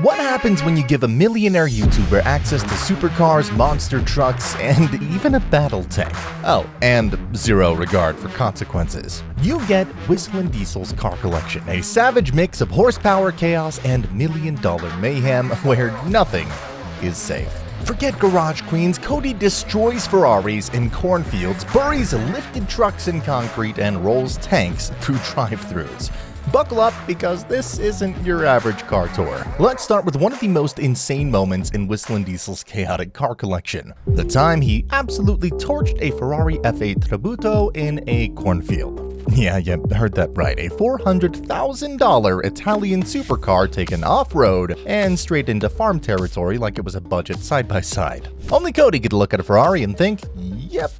What happens when you give a millionaire YouTuber access to supercars, monster trucks, and even a battle tank? Oh, and zero regard for consequences. You get Whistlindesel's car collection, a savage mix of horsepower chaos and million-dollar mayhem where nothing is safe. Forget garage queens, Cody destroys Ferraris in cornfields, buries lifted trucks in concrete, and rolls tanks through drive-thrus. Buckle up, because this isn't your average car tour. Let's start with one of the most insane moments in Whistlindesel's chaotic car collection. The time he absolutely torched a Ferrari F8 Tributo in a cornfield. Yeah, you heard that right. A $400,000 Italian supercar taken off-road and straight into farm territory like it was a budget side-by-side. Only Cody could look at a Ferrari and think, yep,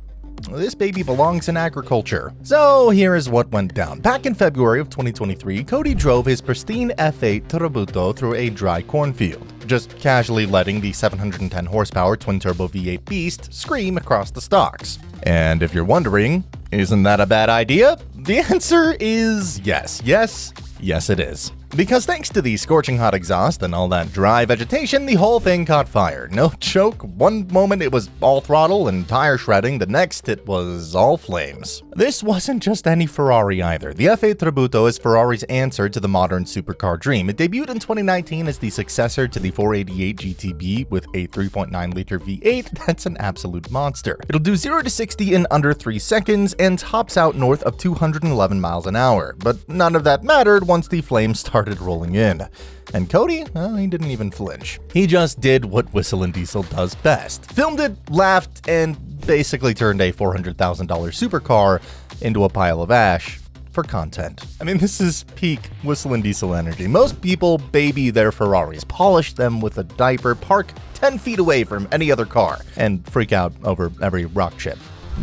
this baby belongs in agriculture. So here is what went down. Back in February of 2023, Cody drove his pristine F8 Tributo through a dry cornfield, just casually letting the 710 horsepower twin-turbo V8 beast scream across the stalks. And if you're wondering, isn't that a bad idea? The answer is yes, yes, yes it is. Because thanks to the scorching hot exhaust and all that dry vegetation, the whole thing caught fire. No joke, one moment it was all throttle and tire shredding, the next it was all flames. This wasn't just any Ferrari either. The F8 Tributo is Ferrari's answer to the modern supercar dream. It debuted in 2019 as the successor to the 488 GTB with a 3.9-liter V8 that's an absolute monster. It'll do 0 to 60 in under 3 seconds and tops out north of 211 miles an hour. But none of that mattered once the flames started rolling in. And Cody, well, he didn't even flinch. He just did what Whistlindiesel does best. Filmed it, laughed, and basically turned a $400,000 supercar into a pile of ash for content. I mean, this is peak Whistlindiesel energy. Most people baby their Ferraris, polish them with a diaper, park 10 feet away from any other car, and freak out over every rock chip.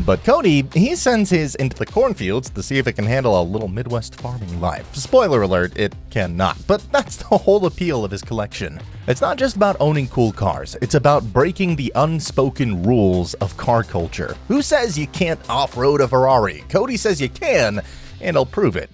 But Cody, he sends his into the cornfields to see if it can handle a little Midwest farming life. Spoiler alert, it cannot, but that's the whole appeal of his collection. It's not just about owning cool cars, it's about breaking the unspoken rules of car culture. Who says you can't off-road a Ferrari? Cody says you can, and he'll prove it.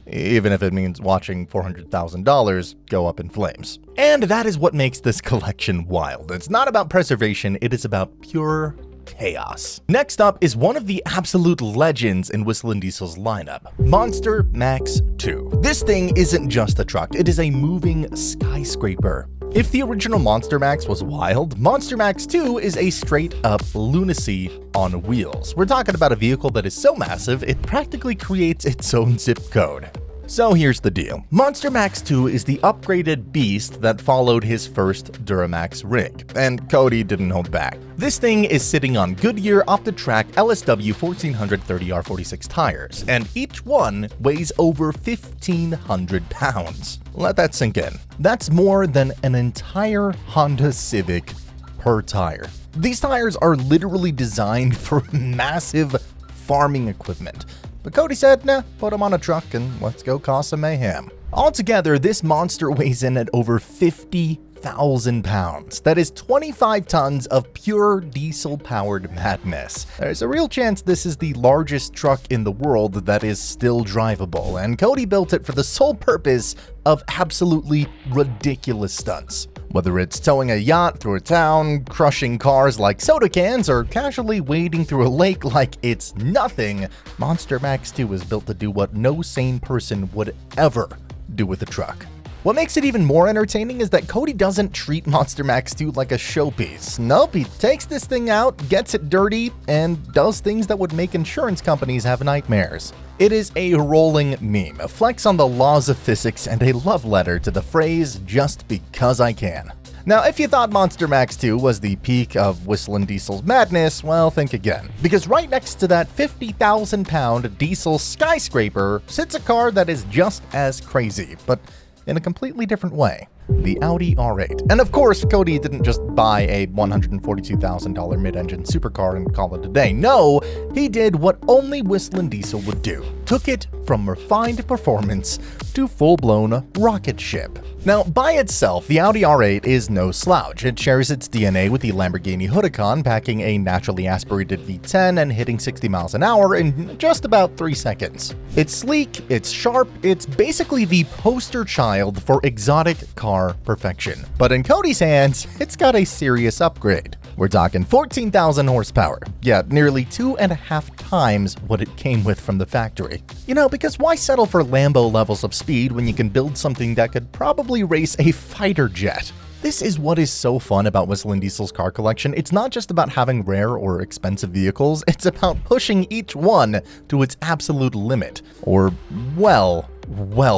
Even if it means watching $400,000 go up in flames. And that is what makes this collection wild. It's not about preservation, it is about pure chaos. Next up is one of the absolute legends in Whistlindesel's lineup, MonsterMax 2. This thing isn't just a truck, it is a moving skyscraper. If the original MonsterMax was wild, MonsterMax 2 is a straight-up lunacy on wheels. We're talking about a vehicle that is so massive, it practically creates its own zip code. So here's the deal. MonsterMax 2 is the upgraded beast that followed his first Duramax rig, and Cody didn't hold back. This thing is sitting on Goodyear off-the-track LSW 1430R46 tires, and each one weighs over 1,500 pounds. Let that sink in. That's more than an entire Honda Civic per tire. These tires are literally designed for massive farming equipment. But Cody said, nah, put him on a truck and let's go cause some mayhem. Altogether, this monster weighs in at over 50,000 pounds. That is 25 tons of pure diesel-powered madness. There's a real chance this is the largest truck in the world that is still drivable, and Cody built it for the sole purpose of absolutely ridiculous stunts. Whether it's towing a yacht through a town, crushing cars like soda cans, or casually wading through a lake like it's nothing, MonsterMax 2 is built to do what no sane person would ever do with a truck. What makes it even more entertaining is that Cody doesn't treat MonsterMax 2 like a showpiece. Nope, he takes this thing out, gets it dirty, and does things that would make insurance companies have nightmares. It is a rolling meme, a flex on the laws of physics, and a love letter to the phrase, just because I can. Now, if you thought MonsterMax 2 was the peak of Whistlindesel's madness, well, think again. Because right next to that 50,000-pound diesel skyscraper sits a car that is just as crazy, but in a completely different way. The Audi R8. And of course, Cody didn't just buy a $142,000 mid-engine supercar and call it a day. No, he did what only Whistlindiesel would do. Took it from refined performance to full-blown rocket ship. Now, by itself, the Audi R8 is no slouch. It shares its DNA with the Lamborghini Huracan, packing a naturally aspirated V10 and hitting 60 miles an hour in just about 3 seconds. It's sleek, it's sharp, it's basically the poster child for exotic car supercar perfection. But in Cody's hands, it's got a serious upgrade. We're talking 14,000 horsepower. Yeah, nearly 2.5 times what it came with from the factory. You know, because why settle for Lambo levels of speed when you can build something that could probably race a fighter jet? This is what is so fun about Whistlindiesel car collection. It's not just about having rare or expensive vehicles, it's about pushing each one to its absolute limit. Or, well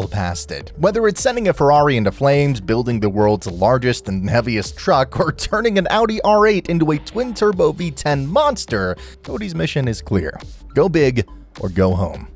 past it. Whether it's sending a Ferrari into flames, building the world's largest and heaviest truck, or turning an Audi R8 into a twin-turbo V10 monster, Cody's mission is clear. Go big or go home.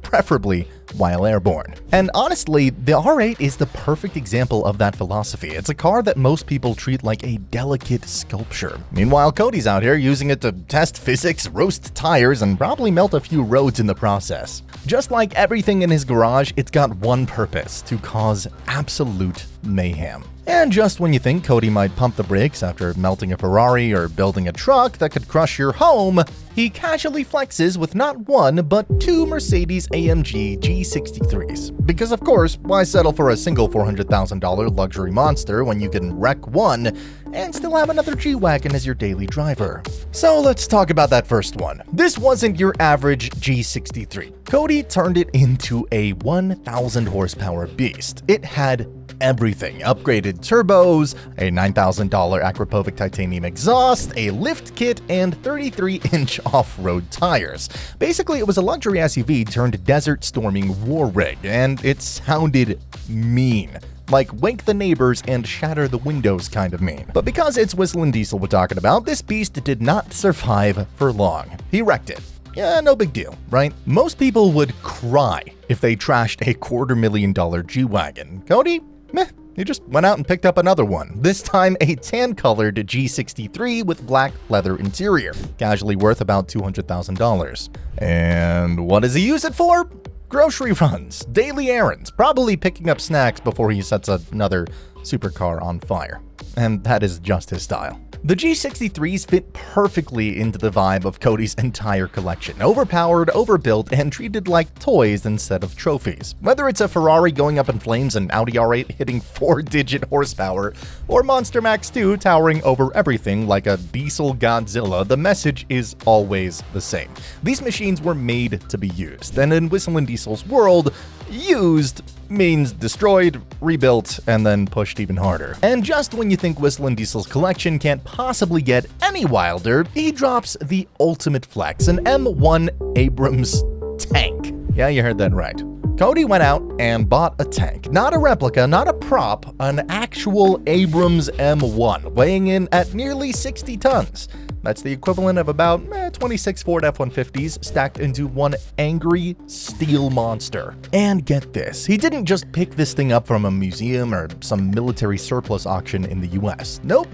Preferably while airborne. And honestly, the R8 is the perfect example of that philosophy. It's a car that most people treat like a delicate sculpture. Meanwhile, Cody's out here using it to test physics, roast tires, and probably melt a few roads in the process. Just like everything in his garage, it's got one purpose: to cause absolute mayhem. And just when you think Cody might pump the brakes after melting a Ferrari or building a truck that could crush your home, he casually flexes with not one, but two Mercedes-AMG G63s. Because of course, why settle for a single $400,000 luxury monster when you can wreck one and still have another G-Wagon as your daily driver? So let's talk about that first one. This wasn't your average G63. Cody turned it into a 1,000 horsepower beast. It had everything: upgraded turbos, a $9,000 Akrapovic titanium exhaust, a lift kit, and 33-inch off-road tires. Basically, it was a luxury SUV turned desert storming war rig, and it sounded mean. Like wake the neighbors and shatter the windows kind of mean. But because it's Whistlindiesel we're talking about, this beast did not survive for long. He wrecked it. Yeah, no big deal, right? Most people would cry if they trashed a $250,000 G-Wagon. Cody? Meh. He just went out and picked up another one, this time a tan-colored G63 with black leather interior, casually worth about $200,000. And what does he use it for? Grocery runs, daily errands, probably picking up snacks before he sets another supercar on fire. And that is just his style. The G63s fit perfectly into the vibe of Cody's entire collection: overpowered, overbuilt, and treated like toys instead of trophies. Whether it's a Ferrari going up in flames, an Audi R8 hitting 4-digit horsepower, or MonsterMax 2 towering over everything like a diesel Godzilla, the message is always the same. These machines were made to be used, and in Whistlandiesel's world, used means destroyed, rebuilt, and then pushed even harder. And just when you think Whistlandiesel's collection can't possibly get any wilder, he drops the ultimate flex: an M1 Abrams tank. Yeah, you heard that right. Cody went out and bought a tank. Not a replica, not a prop, an actual Abrams M1, weighing in at nearly 60 tons. That's the equivalent of about 26 Ford F-150s stacked into one angry steel monster. And get this, he didn't just pick this thing up from a museum or some military surplus auction in the US. Nope.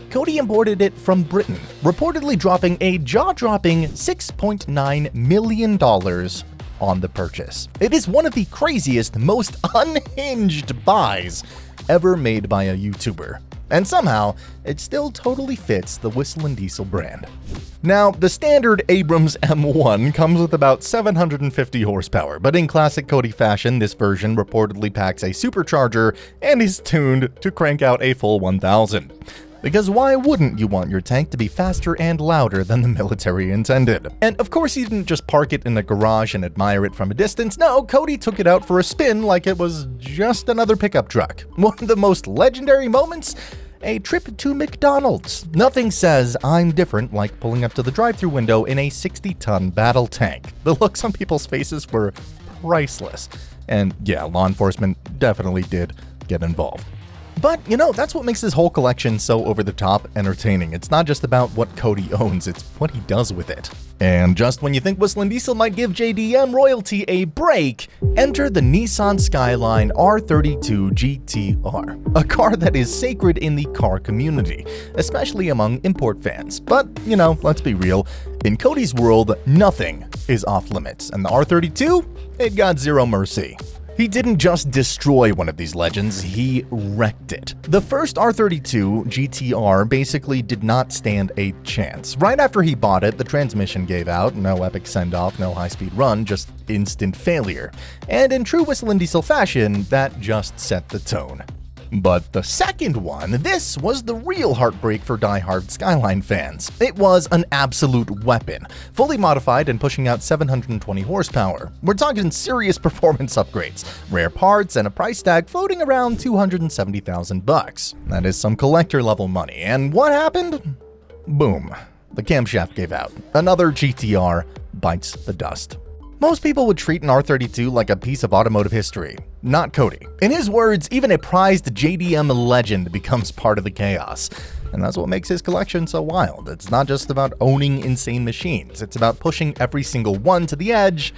Cody imported it from Britain, reportedly dropping a jaw-dropping $6.9 million on the purchase. It is one of the craziest, most unhinged buys ever made by a YouTuber. And somehow, it still totally fits the Whistlindiesel brand. Now, the standard Abrams M1 comes with about 750 horsepower, but in classic Cody fashion, this version reportedly packs a supercharger and is tuned to crank out a full 1,000. Because why wouldn't you want your tank to be faster and louder than the military intended? And of course he didn't just park it in the garage and admire it from a distance. No, Cody took it out for a spin like it was just another pickup truck. One of the most legendary moments? A trip to McDonald's. Nothing says I'm different like pulling up to the drive-thru window in a 60-ton battle tank. The looks on people's faces were priceless. And yeah, law enforcement definitely did get involved. But, you know, that's what makes this whole collection so over-the-top entertaining. It's not just about what Cody owns, it's what he does with it. And just when you think Whistlindiesel might give JDM royalty a break, enter the Nissan Skyline R32 GT-R, a car that is sacred in the car community, especially among import fans. But, you know, let's be real, in Cody's world, nothing is off-limits, and the R32, it got zero mercy. He didn't just destroy one of these legends, he wrecked it. The first R32 GT-R basically did not stand a chance. Right after he bought it, the transmission gave out, no epic send-off, no high-speed run, just instant failure. And in true Whistlindiesel fashion, that just set the tone. But the second one, this was the real heartbreak for die-hard Skyline fans. It was an absolute weapon, fully modified and pushing out 720 horsepower. We're talking serious performance upgrades, rare parts, and a price tag floating around $270,000. That is some collector-level money, and what happened? Boom. The camshaft gave out. Another GTR bites the dust. Most people would treat an R32 like a piece of automotive history. Not Cody. In his words, even a prized JDM legend becomes part of the chaos. And that's what makes his collection so wild. It's not just about owning insane machines, it's about pushing every single one to the edge,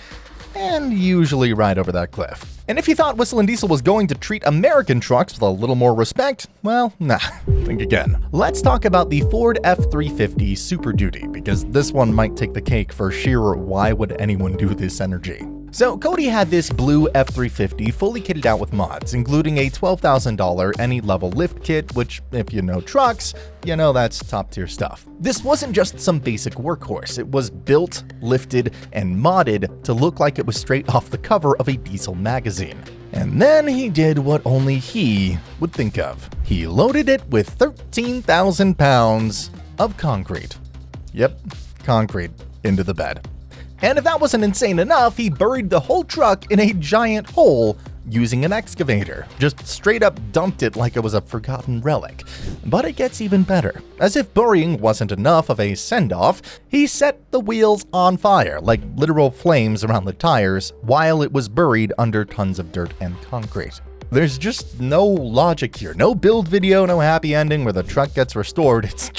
and usually right over that cliff. And if you thought Whistlindiesel was going to treat American trucks with a little more respect, well, nah, think again. Let's talk about the Ford F350 Super Duty, because this one might take the cake for sheer why would anyone do this energy. So Cody had this blue F350 fully kitted out with mods, including a $12,000 any level lift kit, which, if you know trucks, you know that's top tier stuff. This wasn't just some basic workhorse, it was built, lifted, and modded to look like it was straight off the cover of a diesel magazine. And then he did what only he would think of. He loaded it with 13,000 pounds of concrete. Yep, concrete into the bed. And if that wasn't insane enough, he buried the whole truck in a giant hole using an excavator. Just straight up dumped it like it was a forgotten relic. But it gets even better. As if burying wasn't enough of a send-off, he set the wheels on fire, like literal flames around the tires, while it was buried under tons of dirt and concrete. There's just no logic here. No build video, no happy ending where the truck gets restored. It's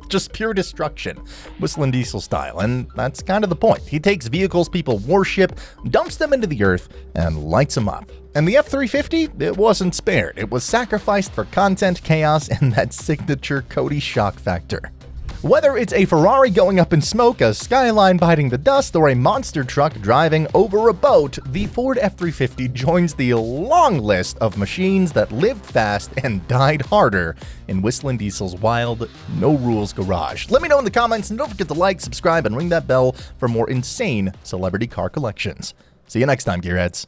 just pure destruction, Whistlindiesel style, and that's kind of the point. He takes vehicles people worship, dumps them into the earth, and lights them up. And the F350, it wasn't spared. It was sacrificed for content, chaos, and that signature Cody shock factor. Whether it's a Ferrari going up in smoke, a Skyline biting the dust, or a monster truck driving over a boat, the Ford F350 joins the long list of machines that lived fast and died harder in Whistling-Diesel's wild, no-rules garage. Let me know in the comments, and don't forget to like, subscribe, and ring that bell for more insane celebrity car collections. See you next time, Gearheads.